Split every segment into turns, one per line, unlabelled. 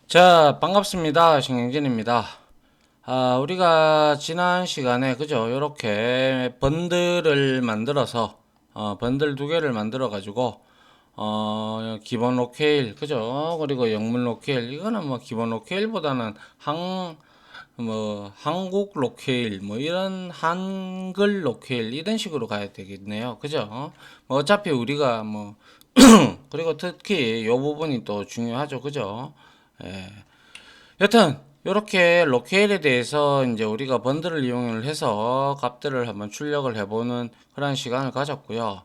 자, 반갑습니다. 신경진입니다. 우리가 지난 시간에, 그죠? 요렇게 번들을 만들어서, 번들 두 개를 만들어가지고, 기본 로케일, 그죠? 그리고 영문 로케일, 이거는 뭐 기본 로케일보다는 한국 로케일, 뭐 이런 한글 로케일, 이런 식으로 가야 되겠네요. 그죠? 뭐 어차피 우리가 뭐, 그리고 특히 요 부분이 또 중요하죠. 그죠? 예. 여튼 이렇게 로케일에 대해서 이제 우리가 번들을 이용을 해서 값들을 한번 출력을 해보는 그런 시간을 가졌고요.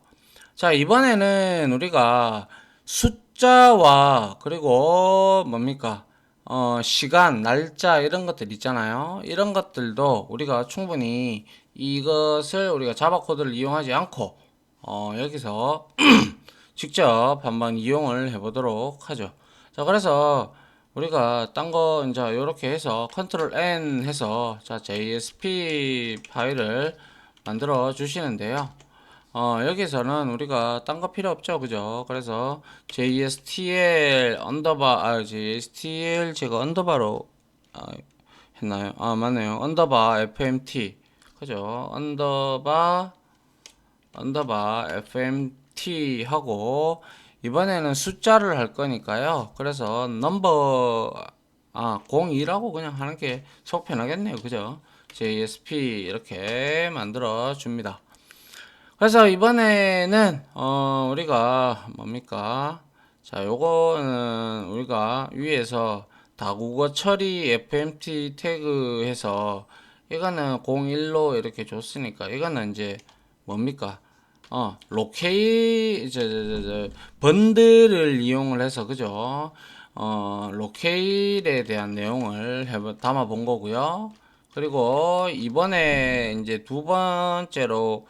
자, 이번에는 우리가 숫자와 그리고 뭡니까? 시간, 날짜 이런 것들 있잖아요. 이런 것들도 우리가 충분히 이것을 우리가 자바 코드를 이용하지 않고 여기서 직접 한번 이용을 해보도록 하죠. 자, 그래서 우리가 딴 거 이제 이렇게 해서 컨트롤 N 해서 자 JSP 파일을 만들어 주시는데요. 여기서는 우리가 딴 거 필요 없죠, 그죠? 그래서 JSTL 언더바 JSTL 제가 언더바로 했나요? 맞네요. 언더바 FMT 그죠? 언더바 FMT 하고 이번에는 숫자를 할 거니까요. 그래서 넘버 02라고 그냥 하는 게 속 편하겠네요. 그죠? JSP 이렇게 만들어 줍니다. 그래서 이번에는 우리가 뭡니까? 자, 요거는 우리가 위에서 다국어 처리 FMT 태그 해서 이거는 01로 이렇게 줬으니까 이거는 이제 뭡니까? 로케이 번들을 이용을 해서 그죠? 로케일에 대한 내용을 담아 본 거고요. 그리고 이번에 이제 두 번째로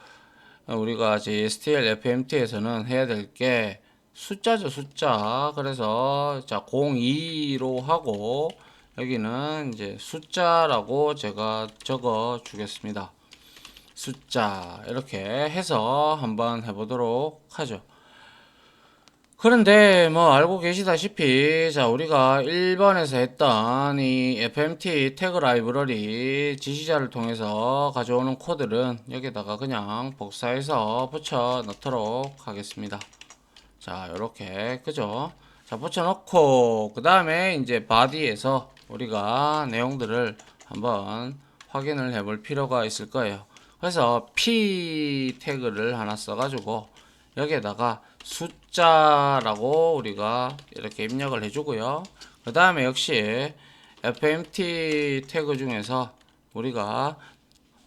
우리가 이제 STL FMT에서는 해야 될 게 숫자죠, 숫자. 그래서 자 02로 하고 여기는 이제 숫자라고 제가 적어 주겠습니다. 숫자 이렇게 해서 한번 해보도록 하죠. 그런데 뭐 알고 계시다시피 자 우리가 1번에서 했던 이 FMT 태그 라이브러리 지시자를 통해서 가져오는 코드는 여기다가 그냥 복사해서 붙여 넣도록 하겠습니다. 자 이렇게 그죠? 자 붙여 넣고 그 다음에 이제 바디에서 우리가 내용들을 한번 확인을 해볼 필요가 있을 거예요. 그래서 p 태그를 하나 써가지고 여기에다가 숫자라고 우리가 이렇게 입력을 해주고요. 그 다음에 역시 fmt 태그 중에서 우리가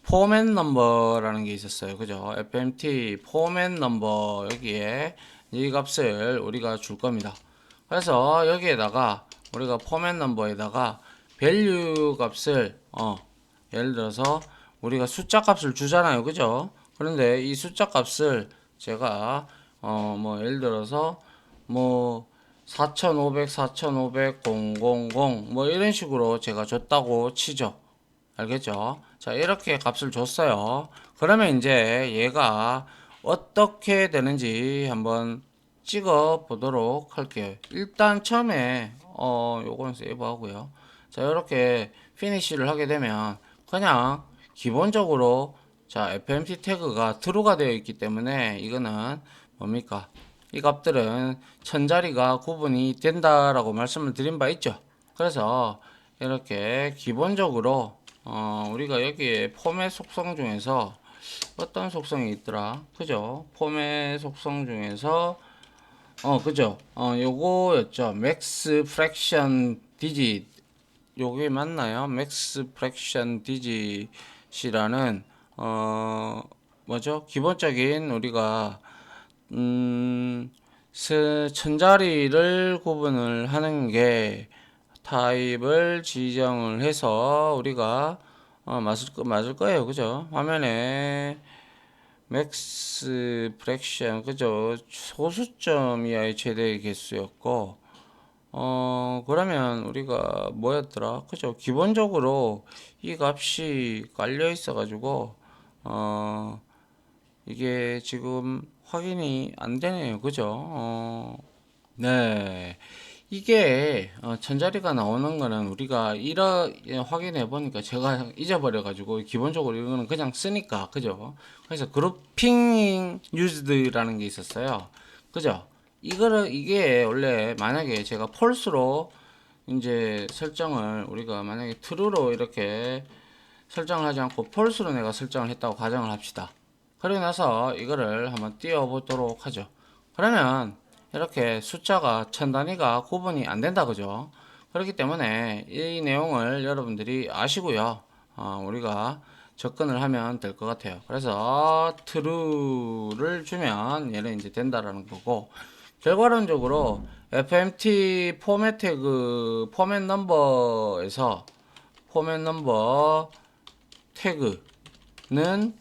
포맷 넘버라는 게 있었어요. 그죠? fmt 포맷 넘버 여기에 이 값을 우리가 줄 겁니다. 그래서 여기에다가 우리가 포맷 넘버에다가 밸류 값을 예를 들어서 우리가 숫자 값을 주잖아요. 그죠? 그런데 이 숫자 값을 제가 뭐 예를 들어서 뭐 4500, 4500, 000, 뭐 이런 식으로 제가 줬다고 치죠. 알겠죠? 자, 이렇게 값을 줬어요. 그러면 이제 얘가 어떻게 되는지 한번 찍어 보도록 할게요. 일단 처음에 요거는 세이브 하고요. 자, 이렇게 피니쉬를 하게 되면 그냥 기본적으로 자, FMT 태그가 true가 되어 있기 때문에 이거는 뭡니까? 이 값들은 천자리가 구분이 된다라고 말씀을 드린 바 있죠. 그래서 이렇게 기본적으로 우리가 여기에 포맷 속성 중에서 어떤 속성이 있더라? 그죠? 포맷 속성 중에서 그죠? 요거였죠. max fraction digit 요게 맞나요? max fraction digit이라는 뭐죠? 기본적인 우리가 음, 천자리를 구분을 하는 게 타입을 지정을 해서 우리가 맞을 거예요. 그죠? 화면에 맥스 프랙션 그죠? 소수점 이하의 최대 개수였고 그러면 우리가 뭐였더라? 그죠? 기본적으로 이 값이 깔려 있어 가지고 이게 지금 확인이 안 되네요. 그죠? 네. 이게 천자리가 나오는 거는 우리가 확인해 보니까 제가 잊어버려 가지고 기본적으로 이거는 그냥 쓰니까 그죠. 그래서 그룹핑 유즈드라는 게 있었어요. 그죠. 이게 원래 만약에 제가 폴스로 이제 설정을 우리가 만약에 true로 이렇게 설정을 하지 않고 폴스로 내가 설정을 했다고 가정을 합시다. 그러고 나서 이거를 한번 띄워 보도록 하죠. 그러면 이렇게 숫자가 천 단위가 구분이 안 된다 그죠. 그렇기 때문에 이 내용을 여러분들이 아시고요. 우리가 접근을 하면 될 것 같아요. 그래서 true를 주면 얘는 이제 된다라는 거고, 결과론적으로 fmt 포맷 태그 포맷 넘버에서 포맷 넘버 태그는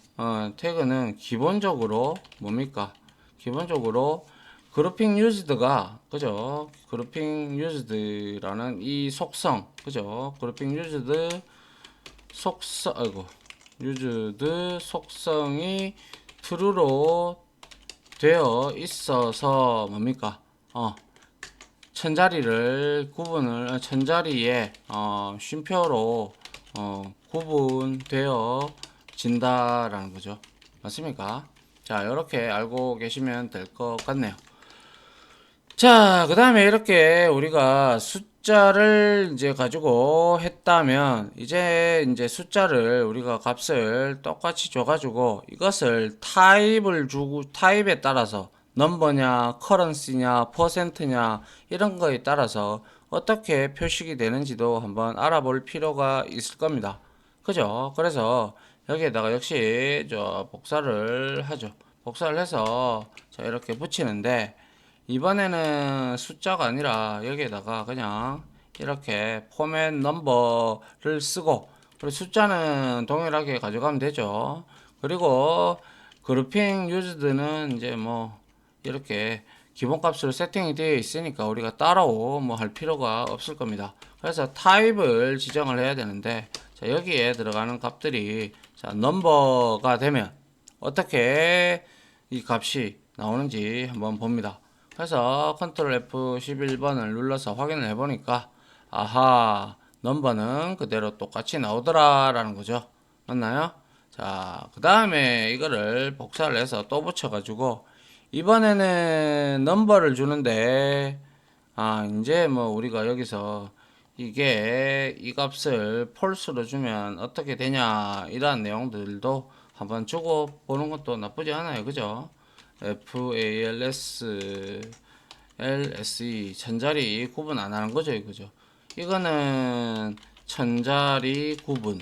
기본적으로 뭡니까? 기본적으로 그룹핑 유즈드가 그죠? 그룹핑 유즈드라는 이 속성 그죠? 그룹핑 유즈드 속성 유즈드 속성이 true로 되어 있어서 뭡니까? 천자리에 쉼표로 구분되어 진다라는 거죠. 맞습니까? 자, 이렇게 알고 계시면 될 것 같네요. 자, 그 다음에 이렇게 우리가 숫자를 이제 가지고 했다면, 이제 숫자를 우리가 값을 똑같이 줘가지고 이것을 타입에 따라서 넘버냐, 커런시냐, 퍼센트냐, 이런 거에 따라서 어떻게 표식이 되는지도 한번 알아볼 필요가 있을 겁니다. 그죠? 그래서 여기에다가 역시 복사를 하죠. 복사를 해서 자, 이렇게 붙이는데, 이번에는 숫자가 아니라 여기에다가 그냥 이렇게 포맷 넘버를 쓰고, 그리고 숫자는 동일하게 가져가면 되죠. 그리고 그룹핑 유즈드는 이제 뭐 이렇게 기본값으로 세팅이 되어 있으니까 우리가 따로 뭐 할 필요가 없을 겁니다. 그래서 타입을 지정을 해야 되는데, 자, 여기에 들어가는 값들이 자, 넘버가 되면 어떻게 이 값이 나오는지 한번 봅니다. 그래서 컨트롤 F11번을 눌러서 확인을 해보니까 아하, 넘버는 그대로 똑같이 나오더라 라는 거죠. 맞나요? 자, 그 다음에 이거를 복사를 해서 또 붙여가지고 이번에는 넘버를 주는데, 이제 뭐 우리가 여기서 이게 이 값을 폴스로 주면 어떻게 되냐 이런 내용들도 한번 주고 보는 것도 나쁘지 않아요. 그죠? LSE 천자리 구분 안 하는 거죠, 이거죠. 이거는 천자리 구분,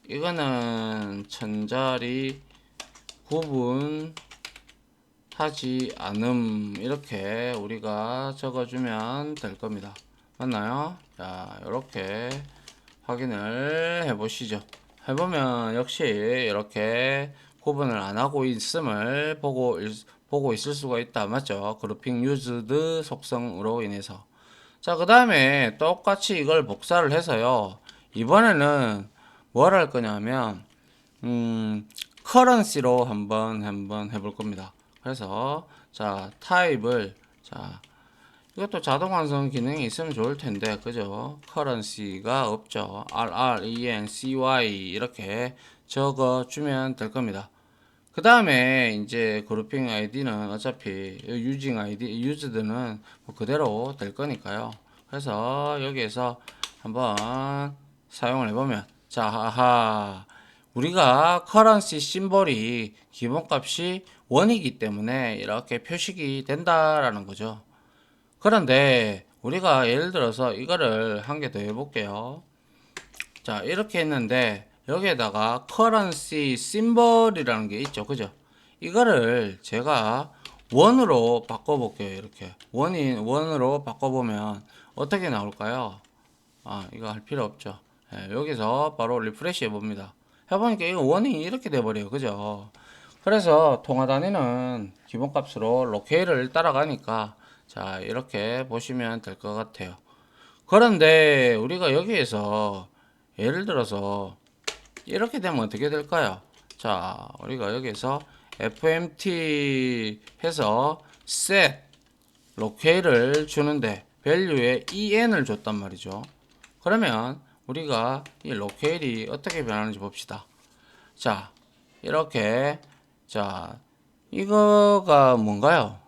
이거는 천자리 구분 하지 않음, 이렇게 우리가 적어주면 될 겁니다. 맞나요? 자, 이렇게 확인을 해 보시죠. 해보면 역시 이렇게 구분을 안 하고 있음을 보고 있을 수가 있다. 맞죠? 그룹핑 유즈드 속성으로 인해서. 자, 그 다음에 똑같이 이걸 복사를 해서요. 이번에는 뭘 할 거냐면, 커런시로 한번 해볼 겁니다. 그래서, 자, 타입을, 자, 이것도 자동 완성 기능이 있으면 좋을 텐데, 그죠? 커런시가 없죠. RRENCY 이렇게 적어주면 될 겁니다. 그 다음에 이제 그룹핑 아이디는 어차피 유징 아이디, 유즈드는 뭐 그대로 될 거니까요. 그래서 여기에서 한번 사용을 해보면, 자, 하하. 우리가 커런시 심볼이 기본값이 1이기 때문에 이렇게 표식이 된다라는 거죠. 그런데 우리가 예를 들어서 이거를 한 개 더 해볼게요. 자, 이렇게 했는데 여기에다가 currency symbol이라는 게 있죠. 그죠? 이거를 제가 원으로 바꿔볼게요. 이렇게 원으로 바꿔보면 어떻게 나올까요? 이거 할 필요 없죠. 여기서 바로 리프레시 해봅니다. 해보니까 이거 원이 이렇게 돼버려요. 그죠? 그래서 통화 단위는 기본값으로 로케이를 따라가니까 자, 이렇게 보시면 될 것 같아요. 그런데 우리가 여기에서 예를 들어서 이렇게 되면 어떻게 될까요? 자, 우리가 여기서 fmt 해서 set 로케이를 주는데 밸류에 en을 줬단 말이죠. 그러면 우리가 이 로케일이 어떻게 변하는지 봅시다. 자, 이렇게. 자, 이거가 뭔가요?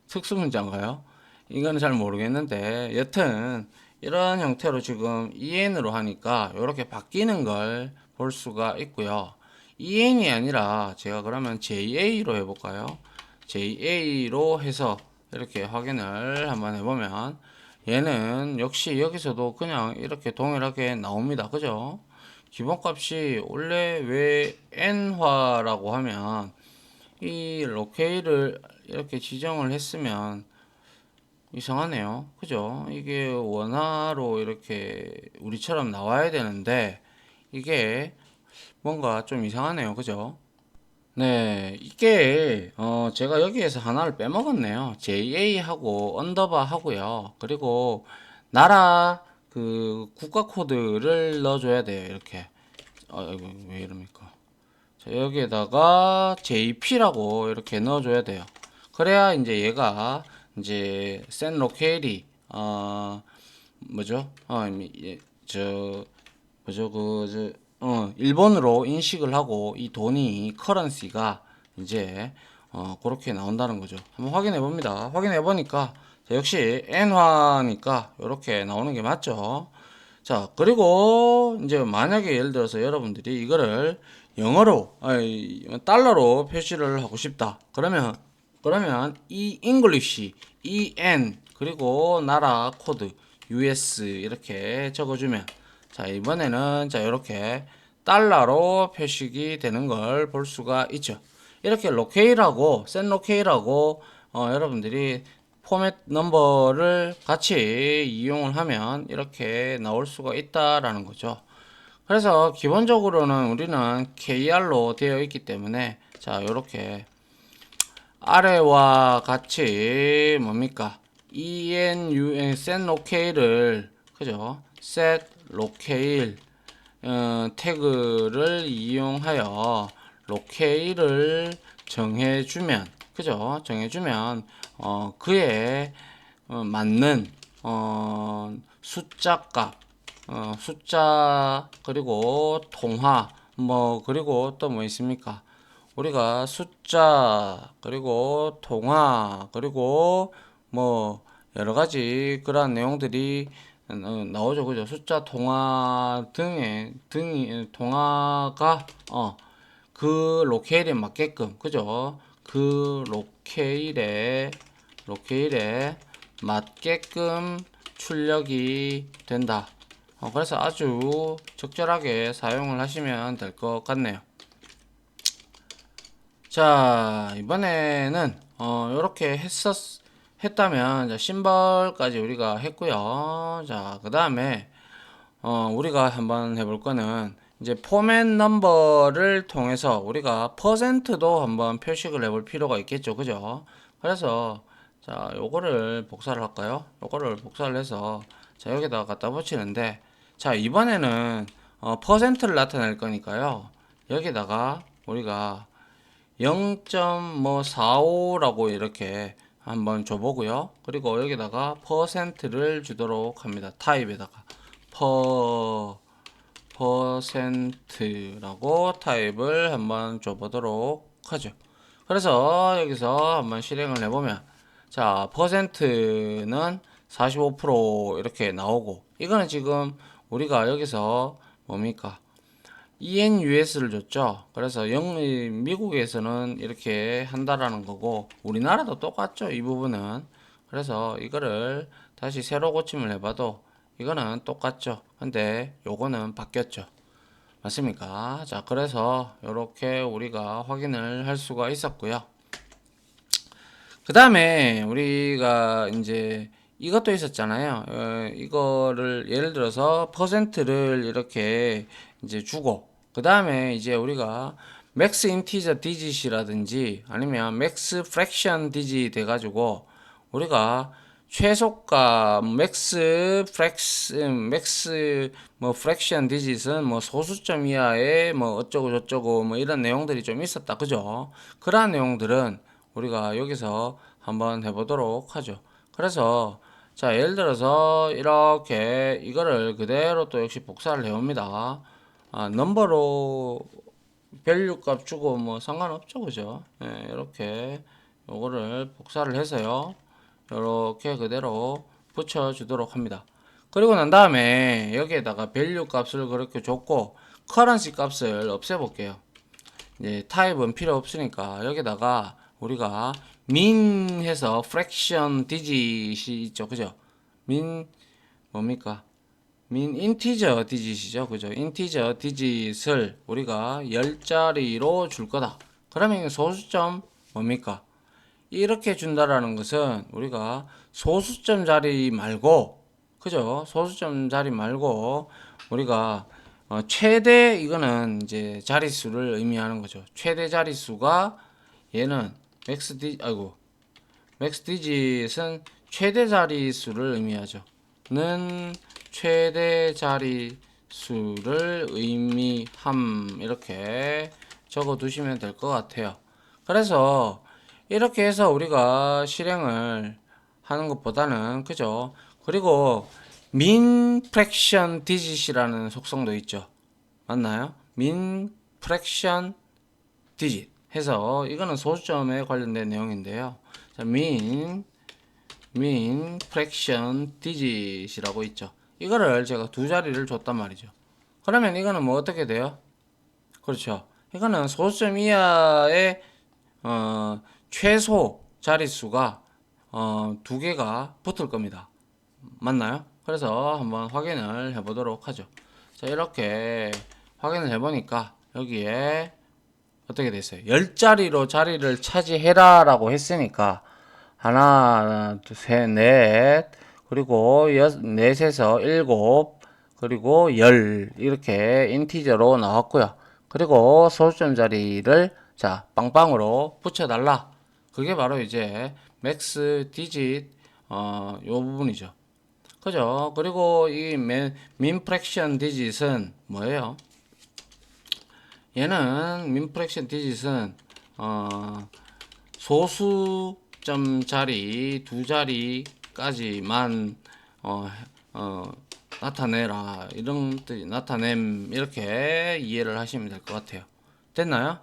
특수문자인가요? 이거는 잘 모르겠는데 여튼 이런 형태로 지금 en으로 하니까 이렇게 바뀌는 걸 볼 수가 있고요. en이 아니라 제가 그러면 ja로 해볼까요? ja로 해서 이렇게 확인을 한번 해보면 얘는 역시 여기서도 그냥 이렇게 동일하게 나옵니다. 그죠? 기본값이 원래 왜 n화라고 하면 이 로케일을 이렇게 지정을 했으면 이상하네요. 그죠? 이게 원화로 이렇게 우리처럼 나와야 되는데 이게 뭔가 좀 이상하네요. 그죠? 네, 이게 제가 여기에서 하나를 빼먹었네요. JA하고 언더바 하고요. 그리고 나라 그 국가 코드를 넣어줘야 돼요. 이렇게. 이거 왜 이럽니까? 자, 여기에다가 JP라고 이렇게 넣어줘야 돼요. 그래야 이제 얘가 이제 센 로케일이 뭐죠? 저 뭐죠? 일본으로 인식을 하고 이 돈이 커런시가 이제 그렇게 나온다는 거죠. 한번 확인해 봅니다. 확인해 보니까 역시 엔화니까 이렇게 나오는 게 맞죠. 자, 그리고 이제 만약에 예를 들어서 여러분들이 이거를 영어로, 아니, 달러로 표시를 하고 싶다. 그러면 이 English, EN, 그리고 나라 코드, US 이렇게 적어주면, 자, 이번에는 자, 이렇게 달러로 표식이 되는 걸 볼 수가 있죠. 이렇게 로케일하고, 센 로케일하고, 여러분들이 포맷 넘버를 같이 이용을 하면 이렇게 나올 수가 있다라는 거죠. 그래서 기본적으로는 우리는 KR로 되어 있기 때문에 자, 이렇게 아래와 같이 뭡니까? ENUN set locate를 그죠? set locate 태그를 이용하여 로케일을 정해주면 그죠? 정해주면 그에 맞는 숫자 값 숫자 그리고 통화 뭐 그리고 또 뭐 있습니까? 우리가 숫자 그리고 통화 그리고 뭐 여러 가지 그러한 내용들이 나오죠. 그죠? 숫자 통화 등이 통화가 그 로케일에 맞게끔 그죠? 그 로케일에 맞게끔 출력이 된다. 그래서 아주 적절하게 사용을 하시면 될 것 같네요. 자, 이번에는 이렇게 했다면 자, 심벌까지 우리가 했고요. 자, 그 다음에 우리가 한번 해볼 거는 이제 포맷 넘버를 통해서 우리가 퍼센트도 한번 표식을 해볼 필요가 있겠죠. 그죠? 그래서 자, 요거를 복사를 할까요? 요거를 복사를 해서 자, 여기다가 갖다 붙이는데 자, 이번에는 퍼센트를 나타낼 거니까요. 여기다가 우리가 0.45라고 이렇게 한번 줘보고요. 그리고 여기다가 퍼센트를 주도록 합니다. 타입에다가 퍼센트라고 타입을 한번 줘보도록 하죠. 그래서 여기서 한번 실행을 해보면 자, 퍼센트는 45% 이렇게 나오고 이거는 지금 우리가 여기서 뭡니까? ENUS를 줬죠. 그래서 미국에서는 이렇게 한다라는 거고 우리나라도 똑같죠. 이 부분은. 그래서 이거를 다시 새로 고침을 해봐도 이거는 똑같죠. 근데 요거는 바뀌었죠. 맞습니까? 자, 그래서 이렇게 우리가 확인을 할 수가 있었고요. 그 다음에 우리가 이제 이것도 있었잖아요. 이거를 예를 들어서 퍼센트를 이렇게 이제 주고 그 다음에 이제 우리가 맥스 인티저 디짓이라든지 아니면 맥스 프랙션 디짓 돼가지고 우리가 최소값 맥스 뭐 프랙션 디짓은 뭐 소수점 이하의 뭐 어쩌고 저쩌고 뭐 이런 내용들이 좀 있었다. 그죠? 그러한 내용들은 우리가 여기서 한번 해보도록 하죠. 그래서 자, 예를 들어서 이렇게 이거를 그대로 또 역시 복사를 해옵니다. 넘버로 밸류 값 주고 뭐 상관없죠, 그죠? 예, 이렇게 요거를 복사를 해서요. 이렇게 그대로 붙여주도록 합니다. 그리고 난 다음에 여기에다가 밸류 값을 그렇게 줬고 커런시 값을 없애볼게요. 이제 타입은 필요 없으니까 여기다가 우리가 min 해서 fraction digit이 있죠, 그죠? min 뭡니까? min integer digit이죠, 그죠? integer digit을 우리가 10자리로 줄 거다. 그러면 소수점 뭡니까? 이렇게 준다라는 것은 우리가 소수점 자리 말고, 그죠? 소수점 자리 말고 우리가 최대, 이거는 이제 자릿수를 의미하는 거죠. 최대 자릿수가 얘는 맥스 디짓은 최대 자릿수를 의미하죠. 는 최대 자릿수를 의미함, 이렇게 적어 두시면 될 것 같아요. 그래서 이렇게 해서 우리가 실행을 하는 것보다는, 그죠? 그리고 min fraction digit이라는 속성도 있죠. 맞나요? min fraction digit 해서 이거는 소수점에 관련된 내용인데요. 자, min fraction digit이라고 있죠. 이거를 제가 두 자리를 줬단 말이죠. 그러면 이거는 뭐 어떻게 돼요? 그렇죠. 이거는 소수점 이하의 최소 자릿수가 두 개가 붙을 겁니다. 맞나요? 그래서 한번 확인을 해보도록 하죠. 자, 이렇게 확인을 해보니까 여기에 어떻게 됐어요? 10자리로 자리를 차지해라 라고 했으니까 하나, 둘, 셋, 넷, 그리고 넷에서 7, 그리고 10 이렇게 인티저로 나왔고요. 그리고 소수점 자리를 자 빵빵으로 붙여달라. 그게 바로 이제 맥스 디짓 요 부분이죠. 그죠? 그리고 이 min fraction digit은 뭐예요? 얘는 min fraction digit은 소수점 자리 두 자리까지만 나타내라, 이런 뜻, 나타냄, 이렇게 이해를 하시면 될 것 같아요. 됐나요?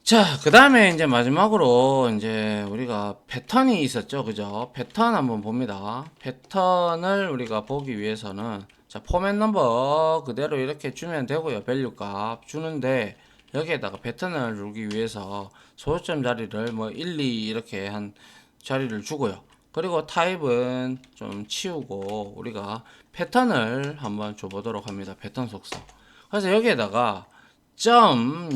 자, 그 다음에 이제 마지막으로 이제 우리가 패턴이 있었죠, 그죠? 패턴 한번 봅니다. 패턴을 우리가 보기 위해서는 자, 포맷 넘버 그대로 이렇게 주면 되고요. 밸류 값 주는데 여기에다가 패턴을 주기 위해서 소수점 자리를 뭐 1, 2 이렇게 한 자리를 주고요. 그리고 타입은 좀 치우고 우리가 패턴을 한번 줘보도록 합니다. 패턴 속성. 그래서 여기에다가 .000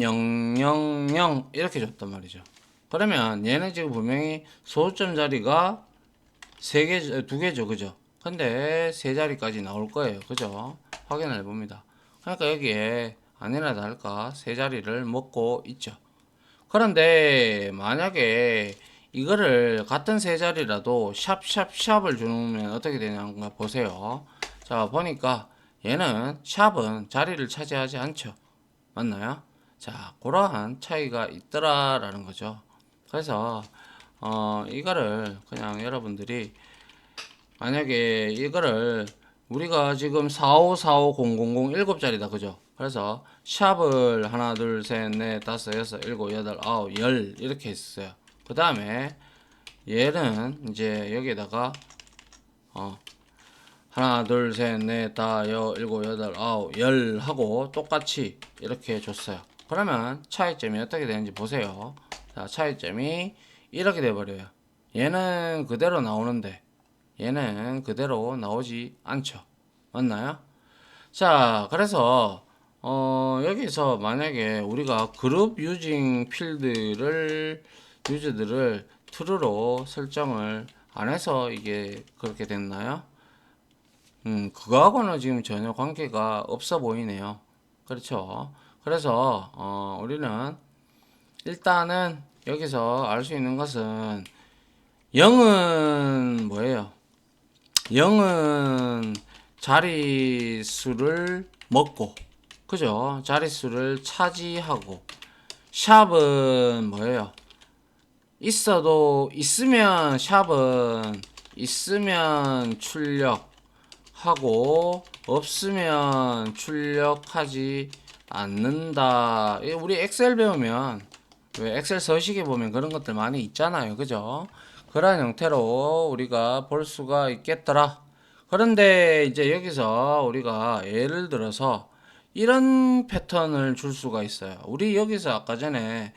이렇게 줬단 말이죠. 그러면 얘는 지금 분명히 소수점 자리가 두 개죠, 그죠? 근데 세 자리까지 나올 거예요, 그죠? 확인을 해봅니다. 그러니까 여기에 아니나 다를까 세 자리를 먹고 있죠. 그런데 만약에 이거를 같은 세 자리라도 샵을 주면 어떻게 되냐는 보세요. 자, 보니까 얘는 샵은 자리를 차지하지 않죠. 맞나요? 자, 그러한 차이가 있더라라는 거죠. 그래서 이거를 그냥 여러분들이 만약에 이거를 우리가 지금 45450000 7자리다, 그죠? 그래서 샵을 하나 둘셋넷 다섯 여섯 일곱 여덟 아홉 열 이렇게 했어요. 그 다음에 얘는 이제 여기에다가 하나 둘셋넷 다 일곱 여덟 아홉 열 하고 똑같이 이렇게 줬어요. 그러면 차이점이 어떻게 되는지 보세요. 자, 차이점이 이렇게 돼 버려요. 얘는 그대로 나오는데 얘는 그대로 나오지 않죠. 맞나요? 자, 그래서 여기서 만약에 우리가 그룹 유징 필드를 유저들을 true로 설정을 안 해서 이게 그렇게 됐나요? 그거하고는 지금 전혀 관계가 없어 보이네요. 그렇죠. 그래서 우리는 일단은 여기서 알 수 있는 것은 0은 뭐예요? 0은 자릿수를 먹고, 그죠? 자릿수를 차지하고, 샵은 뭐예요? 있으면 샵은 있으면 출력하고 없으면 출력하지 않는다. 우리 엑셀 배우면 왜 엑셀 서식에 보면 그런 것들 많이 있잖아요. 그죠? 그런 형태로 우리가 볼 수가 있겠더라. 그런데 이제 여기서 우리가 예를 들어서 이런 패턴을 줄 수가 있어요. 우리 여기서 아까 전에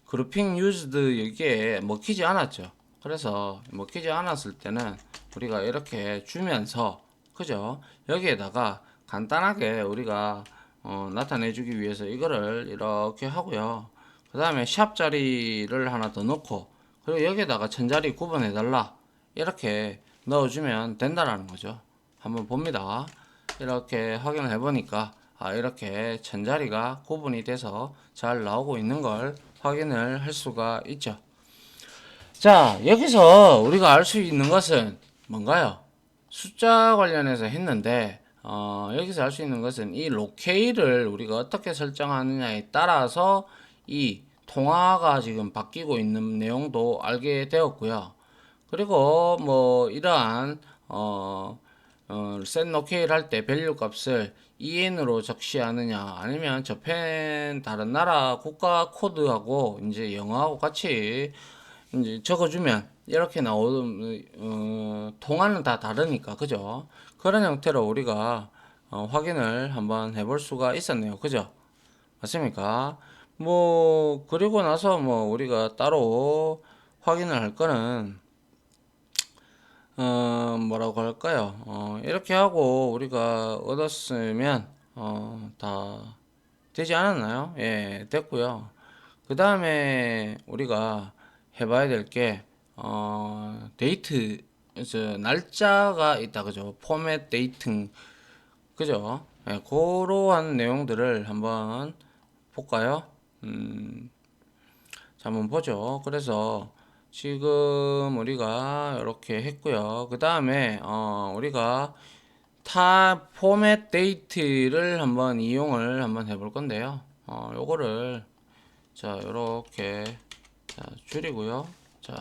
그룹핑 유즈드 여기에 먹히지 않았죠. 그래서 먹히지 않았을 때는 우리가 이렇게 주면서 그죠? 여기에다가 간단하게 우리가 나타내주기 위해서 이거를 이렇게 하고요. 그 다음에 샵 자리를 하나 더 넣고 그리고 여기에다가 천자리 구분해달라 이렇게 넣어주면 된다라는 거죠. 한번 봅니다. 이렇게 확인을 해보니까 이렇게 천자리가 구분이 돼서 잘 나오고 있는 걸 확인을 할 수가 있죠. 자, 여기서 우리가 알 수 있는 것은 뭔가요? 숫자 관련해서 했는데 여기서 알 수 있는 것은 이 로케이를 우리가 어떻게 설정하느냐에 따라서 이 통화가 지금 바뀌고 있는 내용도 알게 되었고요. 그리고 뭐 이러한 set locale 할 때 밸류 값을 en으로 적시하느냐 아니면 저펜 다른 나라 국가 코드하고 이제 영어하고 같이 이제 적어주면 이렇게 나오는 통화는 다 다르니까 그죠? 그런 형태로 우리가 확인을 한번 해볼 수가 있었네요. 그죠? 맞습니까? 뭐 그리고 나서 뭐 우리가 따로 확인을 할 거는 뭐라고 할까요? 이렇게 하고 우리가 얻었으면 다 되지 않았나요? 예, 됐고요. 그 다음에 우리가 해봐야 될 게 데이트, 날짜가 있다, 그죠? 포맷 데이팅, 그죠? 예, 그러한 내용들을 한번 볼까요? 자, 한번 보죠. 그래서 지금 우리가 이렇게 했고요. 그 다음에 우리가 타 포맷 데이트를 한번 이용을 한번 해볼 건데요. 요거를 자 요렇게 줄이고요. 자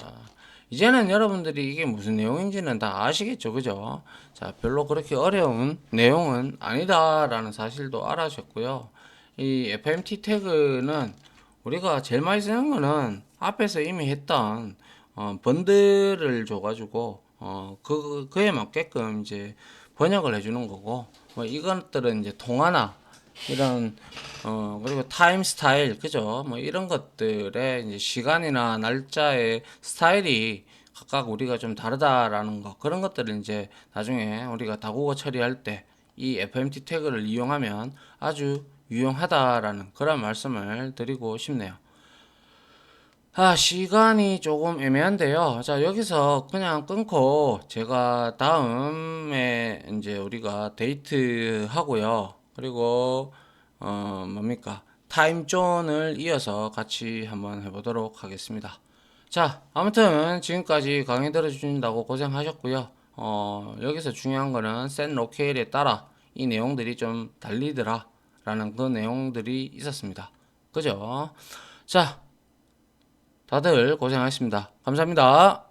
이제는 여러분들이 이게 무슨 내용인지는 다 아시겠죠, 그죠? 자 별로 그렇게 어려운 내용은 아니다라는 사실도 알아주셨고요. 이 FMT 태그는 우리가 제일 많이 쓰는 거는 앞에서 이미 했던 번들을 줘가지고 그에 맞게끔 이제 번역을 해주는 거고 뭐 이것들은 이제 통화나 이런 그리고 타임 스타일 그죠 뭐 이런 것들의 이제 시간이나 날짜의 스타일이 각각 우리가 좀 다르다라는 거 그런 것들을 이제 나중에 우리가 다국어 처리할 때 이 FMT 태그를 이용하면 아주 유용하다라는 그런 말씀을 드리고 싶네요. 시간이 조금 애매한데요. 자, 여기서 그냥 끊고 제가 다음에 이제 우리가 데이트 하고요. 그리고 뭡니까? 타임존을 이어서 같이 한번 해보도록 하겠습니다. 자, 아무튼 지금까지 강의 들어주신다고 고생하셨고요. 여기서 중요한 거는 set locale에 따라 이 내용들이 좀 달리더라 라는 그 내용들이 있었습니다. 그죠? 자, 다들 고생하셨습니다. 감사합니다.